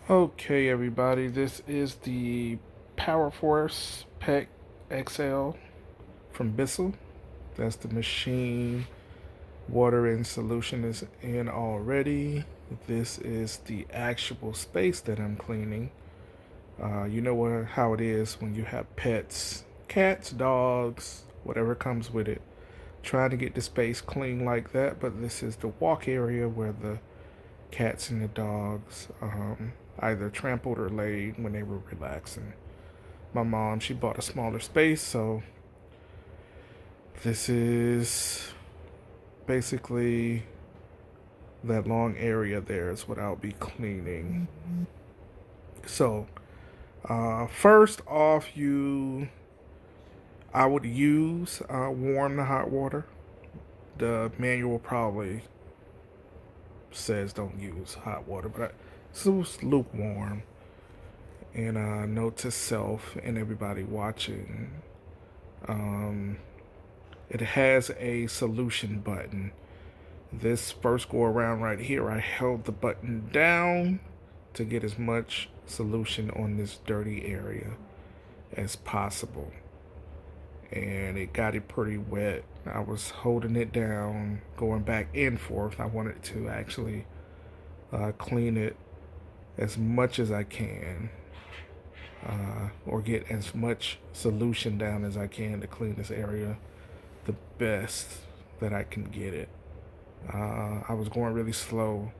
Okay, everybody, this is the PowerForce PEC XL from Bissell. That's the machine. Water in solution is in already. This is the actual space that I'm cleaning. You know how it is when you have pets, cats, dogs, whatever comes with it. Trying to get the space clean like that, but this is the walk area where the cats and the dogs either trampled or laid when they were relaxing. My mom, she bought a smaller space, so this is basically that long area there is what I'll be cleaning. So, first off, I would use warm to hot water. The manual probably says don't use hot water, but it's lukewarm. And note to self and everybody watching, um, it has a solution button. This first go around right here, I held the button down to get as much solution on this dirty area as possible. And it got it pretty wet. I was holding it down, going back and forth. I wanted to actually clean it as much as I can, or get as much solution down as I can to clean this area the best that I can get it. I was going really slow,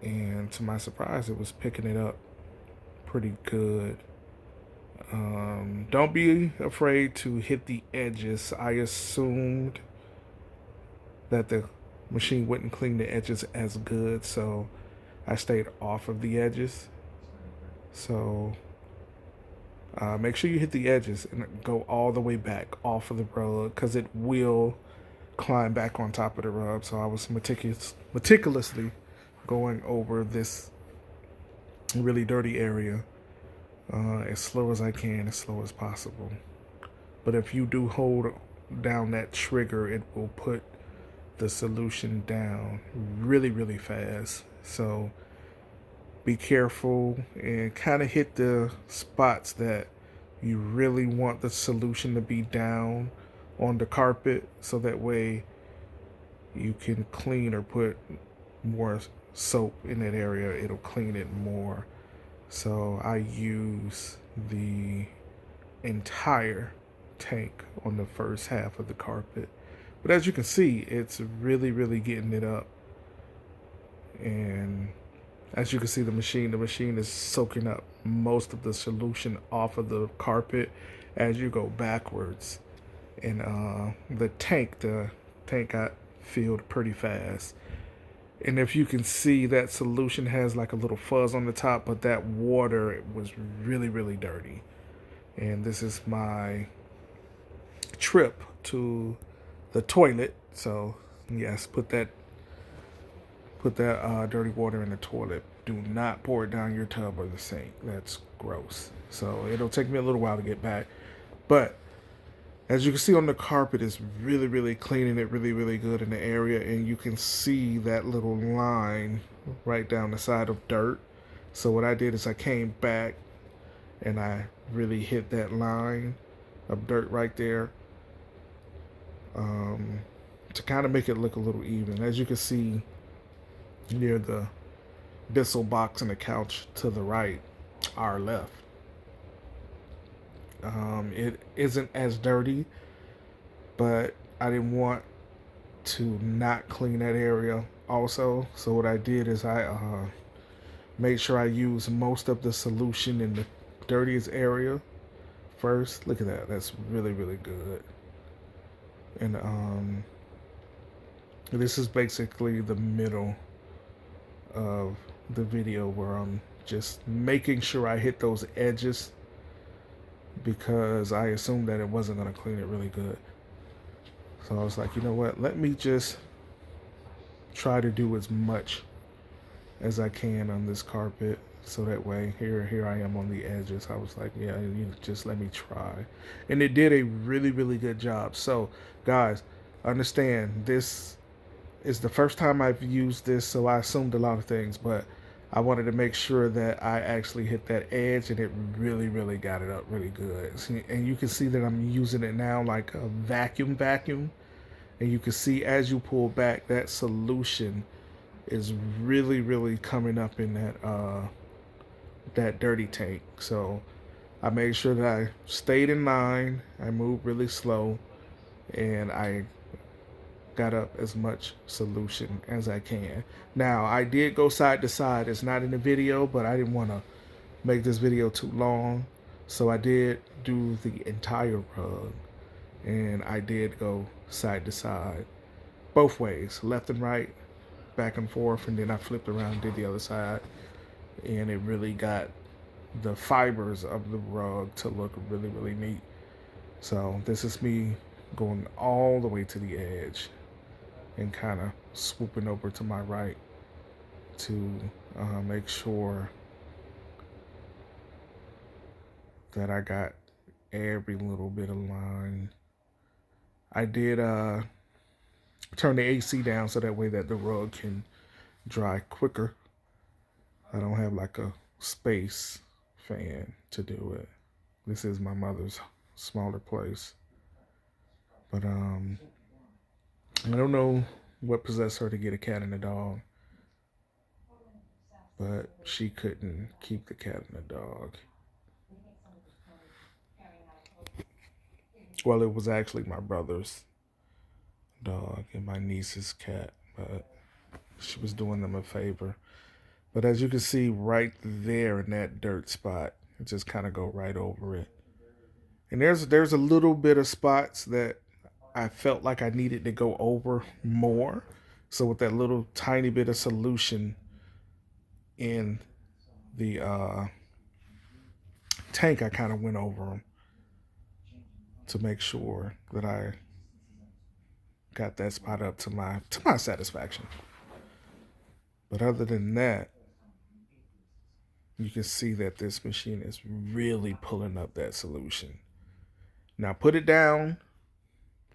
and to my surprise, it was picking it up pretty good. Don't be afraid to hit the edges. I assumed that the machine wouldn't clean the edges as good, so I stayed off of the edges. So make sure you hit the edges and go all the way back off of the rug because it will climb back on top of the rug. So I was meticulously going over this really dirty area as slow as I can, as slow as possible. But if you do hold down that trigger, it will put the solution down really, really fast. So be careful and kind of hit the spots that you really want the solution to be down on the carpet so that way you can clean or put more soap in that area. It'll clean it more. So I use the entire tank on the first half of the carpet. But as you can see, it's really, really getting it up. And as you can see, the machine is soaking up most of the solution off of the carpet as you go backwards. And the tank got filled pretty fast. And if you can see, that solution has like a little fuzz on the top, but that water was really, really dirty. And this is my trip to the toilet. So yes, put that dirty water in the toilet. Do not pour it down your tub or the sink. That's gross. So it'll take me a little while to get back. But as you can see on the carpet, it's really, really cleaning it really, really good in the area. And you can see that little line right down the side of dirt. So what I did is I came back and I really hit that line of dirt right there, to kind of make it look a little even. As you can see near the Bissell box and the couch to the right, our left, it isn't as dirty, but I didn't want to not clean that area also. So what I did is I made sure I used most of the solution in the dirtiest area first. Look at that. That's really, really good. And this is basically the middle of the video where I'm just making sure I hit those edges because I assumed that it wasn't going to clean it really good. So I was like, you know what? Let me just try to do as much as I can on this carpet. So that way, here I am on the edges. I was like, yeah, you just let me try. And it did a really, really good job. So, guys, understand this is the first time I've used this, so I assumed a lot of things, but I wanted to make sure that I actually hit that edge and it really, really got it up really good. And you can see that I'm using it now like a vacuum. And you can see as you pull back, that solution is really, really coming up in that dirty tank. So I made sure that I stayed in line. I moved really slow, and I got up as much solution as I can. Now I did go side to side. It's not in the video, but I didn't want to make this video too long, so I did do the entire rug, and I did go side to side, both ways, left and right, back and forth, and then I flipped around and did the other side, and it really got the fibers of the rug to look really, really neat. So this is me going all the way to the edge and kind of swooping over to my right to make sure that I got every little bit of line. I did turn the AC down so that way that the rug can dry quicker. I don't have like a space fan to do it. This is my mother's smaller place. But I don't know what possessed her to get a cat and a dog. But she couldn't keep the cat and the dog. Well, it was actually my brother's dog and my niece's cat, but she was doing them a favor. But as you can see right there in that dirt spot, it just kind of go right over it. And there's a little bit of spots that I felt like I needed to go over more. So with that little tiny bit of solution in the tank, I kind of went over them to make sure that I got that spot up to my satisfaction. But other than that, you can see that this machine is really pulling up that solution. Now put it down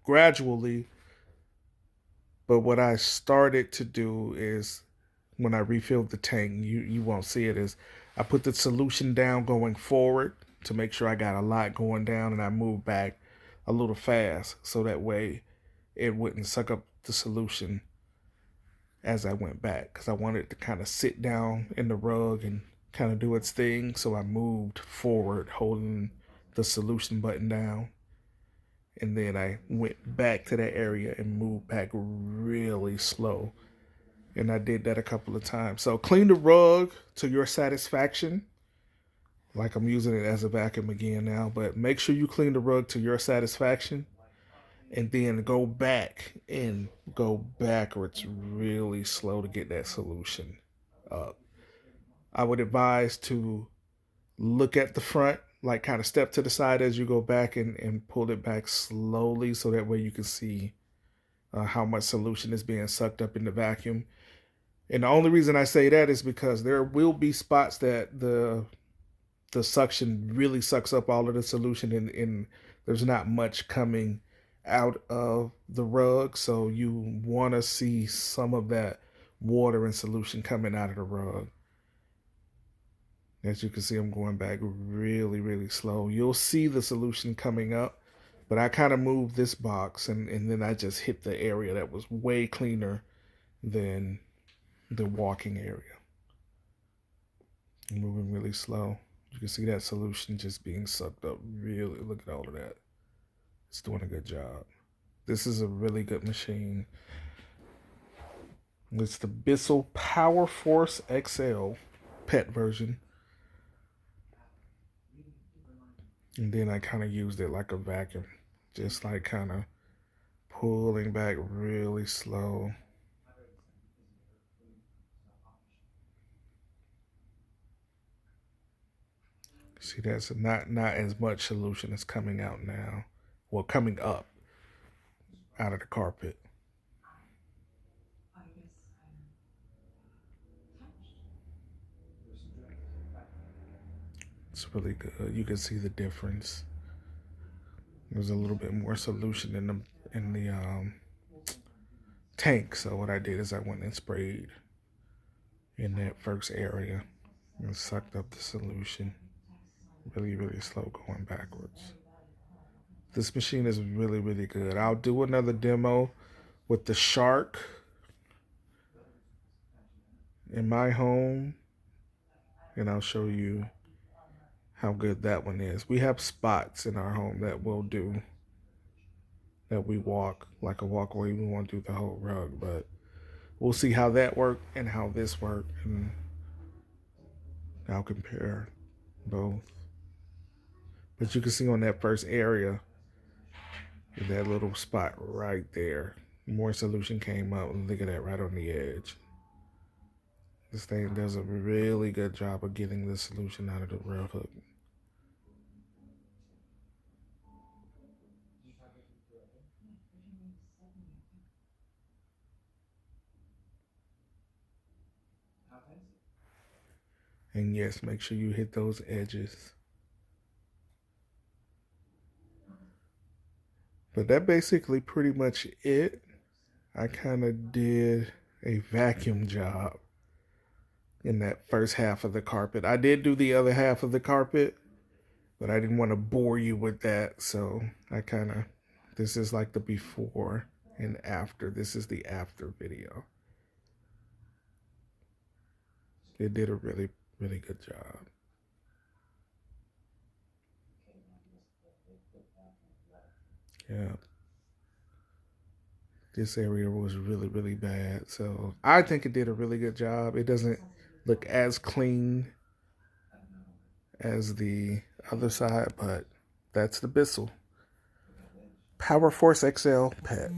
gradually, but what I started to do is when I refilled the tank, you won't see it, is I put the solution down going forward to make sure I got a lot going down, and I moved back a little fast so that way it wouldn't suck up the solution as I went back, because I wanted it to kind of sit down in the rug and kind of do its thing. So I moved forward holding the solution button down, and then I went back to that area and moved back really slow. And I did that a couple of times. So clean the rug to your satisfaction. Like I'm using it as a vacuum again now, but make sure you clean the rug to your satisfaction, and then go back and go backwards really slow to get that solution up. I would advise to look at the front, like kind of step to the side as you go back, and pull it back slowly so that way you can see how much solution is being sucked up in the vacuum. And the only reason I say that is because there will be spots that the suction really sucks up all of the solution, and there's not much coming out of the rug. So you want to see some of that water and solution coming out of the rug. As you can see, I'm going back really, really slow. You'll see the solution coming up, but I kind of moved this box, and then I just hit the area that was way cleaner than the walking area. I'm moving really slow. You can see that solution just being sucked up. Really, look at all of that. It's doing a good job. This is a really good machine. It's the Bissell PowerForce XL pet version. And then I kind of used it like a vacuum. Just like kind of pulling back really slow. See, that's not as much solution as coming out now. Well, coming up out of the carpet. It's really good. You can see the difference. There's a little bit more solution in the tank. So what I did is I went and sprayed, in that first area and sucked up the solution. Really, really slow going backwards. This machine is really, really good. I'll do another demo with the Shark in my home, and I'll show you how good that one is. We have spots in our home that we'll do, that we walk like a walkway. We won't do the whole rug, but we'll see how that worked and how this worked, and I'll compare both. But you can see on that first area, that little spot right there, more solution came up, and look at that right on the edge. This thing does a really good job of getting the solution out of the rail hook. And yes, make sure you hit those edges. But that basically pretty much it. I kind of did a vacuum job in that first half of the carpet. I did do the other half of the carpet, but I didn't want to bore you with that. So this is like the before and after. This is the after video. It did a really, really good job. Yeah. This area was really, really bad. So I think it did a really good job. It doesn't look as clean as the other side, but that's the Bissell PowerForce XL pet.